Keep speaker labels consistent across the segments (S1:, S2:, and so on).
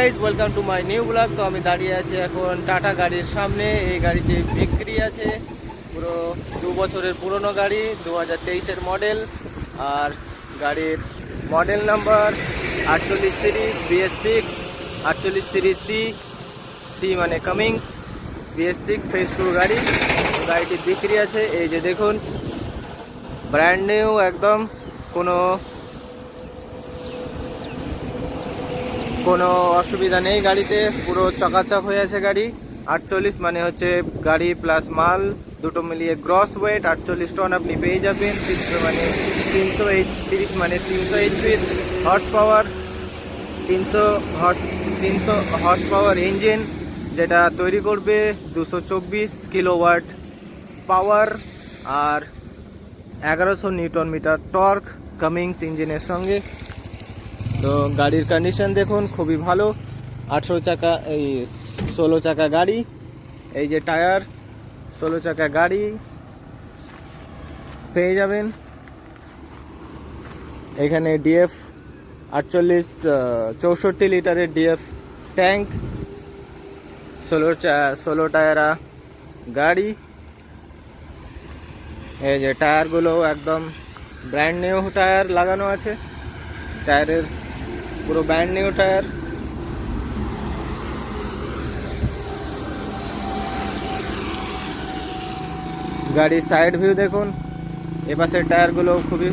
S1: Guys, welcome to my new blog. তো আমি দাঁড়িয়ে আছি এখন টাটা গাড়ির সামনে। এই গাড়িটি বিক্রি আছে, পুরো 2 বছরের পুরনো গাড়ি, 2023-এর মডেল। আর গাড়ির মডেল নাম্বার 4830 BS6 4830 সি মানে কামিংস BS6 ফেজ 2 গাড়ি। গাড়িটি বিক্রি আছে। এই যে দেখুন, ব্র্যান্ড নিউ একদম, কোনো অসুবিধা নেই গাড়িতে, পুরো চকাচক হয়ে আছে গাড়ি। 48 মানে হচ্ছে গাড়ি প্লাস মাল দুটো মিলিয়ে গ্রস ওয়েট 48 টন আপনি পেয়ে যাবেন। 300 মানে 330 মানে 300 HP horse power, 300 horse power engine, যেটা তৈরি করবে 224 কিলোওয়াট পাওয়ার আর 1100 নিউটন মিটার টর্ক কামিংস ইঞ্জিনের সঙ্গে। তো গাড়ির কন্ডিশন দেখুন, খুবই ভালো। 16 চাকা গাড়ি। এই যে টায়ার, 16 চাকা গাড়ি পেয়ে যাবেন। এখানে ডিএফ 64 লিটারের ডিএফ ট্যাঙ্ক, 16 টায়ারা গাড়ি। এই যে টায়ারগুলো একদম ব্র্যান্ড নিউ টায়ার লাগানো আছে, টায়ারের পুরো ব্র্যান্ড নিউ টায়ার। গাড়ির সাইড ভিউ দেখুন, এপাশের টায়ারগুলো খুবই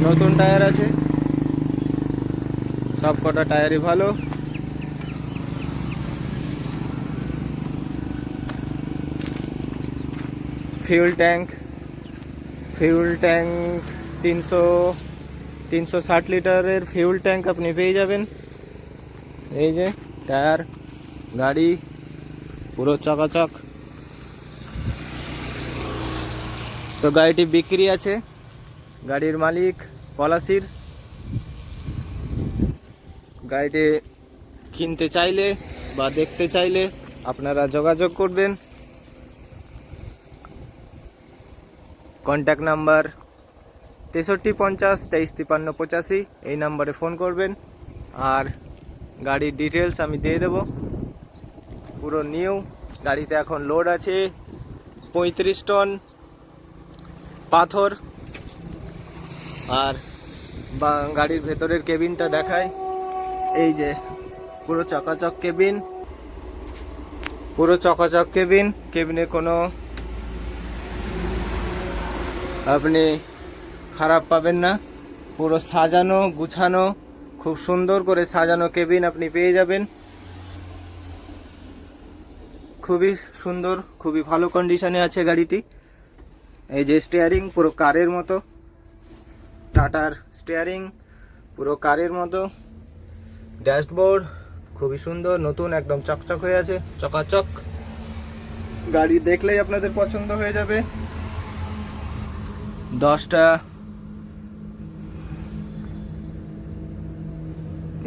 S1: নতুন টায়ার আছে, সব কটা টায়ারই ভালো। ফিউল ট্যাঙ্ক 360 লিটারের ফিউল ট্যাঙ্ক আপনি পেয়ে যাবেন। এই যে টায়ার, গাড়ি পুরো চকাচক। তো গাড়িটি বিক্রি আছে। গাড়ির মালিক পলাশির। গাড়িটি কিনতে চাইলে বা দেখতে চাইলে আপনারা যোগাযোগ করবেন। কন্ট্যাক্ট নাম্বার 6350 2353 এই নাম্বারে ফোন করবেন। আর গাড়ির ডিটেলস আমি দিয়ে দেব। পুরো নিউ গাড়িতে এখন লোড আছে 35 টন পাথর। আর গাড়ির ভেতরের কেবিনটা দেখায়। এই যে পুরো চকাচক কেবিন, কেবিনে কোনো আপনি খারাপ পাবেন না। পুরো সাজানো গুছানো, খুব সুন্দর করে সাজানো কেবিন আপনি পেয়ে যাবেন। খুবই সুন্দর, খুবই ভালো কন্ডিশনে আছে গাড়িটি। এই যে স্টিয়ারিং পুরো কারের মতো, টাটার স্টিয়ারিং পুরো কারের মতো। ড্যাশবোর্ড খুবই সুন্দর, নতুন, একদম চকচক হয়ে আছে, চকাচক। গাড়ি দেখলেই আপনাদের পছন্দ হয়ে যাবে। 10টা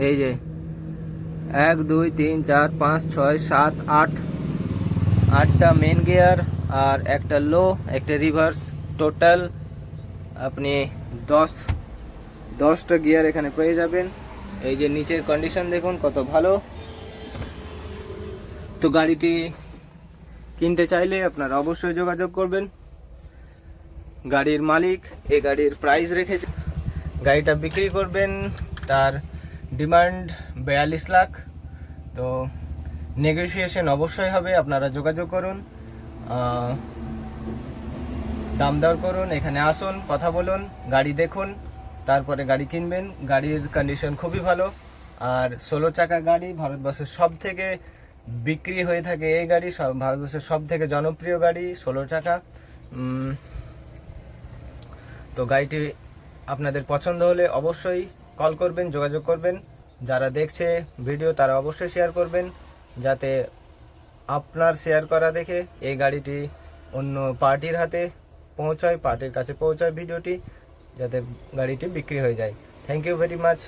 S1: এই যে 1 2 3 4 5 6 7 8টা মেন গিয়ার আর একটা লো, একটা রিভার্স, টোটাল আপনি 10টা গিয়ার এখানে পেয়ে যাবেন। এই যে নিচের কন্ডিশন দেখুন কত ভালো। তো গাড়িটি কিনতে চাইলে আপনারা অবশ্যই যোগাযোগ করবেন। গাড়ির মালিক এই গাড়ির প্রাইস রেখেছে, গাড়িটা বিক্রি করবেন, তার ডিমান্ড 42 লাখ। তো নেগোসিয়েশন অবশ্যই হবে, আপনারা যোগাযোগ করুন, দাম দর করুন, এখানে আসুন, কথা বলুন, গাড়ি দেখুন, তারপরে গাড়ি কিনবেন। গাড়ির কন্ডিশন খুবই ভালো। আর 16 চাকা গাড়ি, ভারতবর্ষের সব থেকে বিক্রি হয়ে থাকে এই গাড়ি, ভারতবর্ষের সব থেকে জনপ্রিয় গাড়ি 16 চাকা। তো গাড়িটি আপনাদের পছন্দ হলে অবশ্যই কল করবেন, যোগাযোগ করবেন। যারা দেখছে ভিডিও তারা অবশ্যই শেয়ার করবেন, যাতে আপনার শেয়ার করা দেখে এই গাড়িটি অন্য পার্টির হাতে পৌঁছায়, পার্টির কাছে পৌঁছায় ভিডিওটি, যাতে গাড়িটি বিক্রি হয়ে যায়। Thank you very much.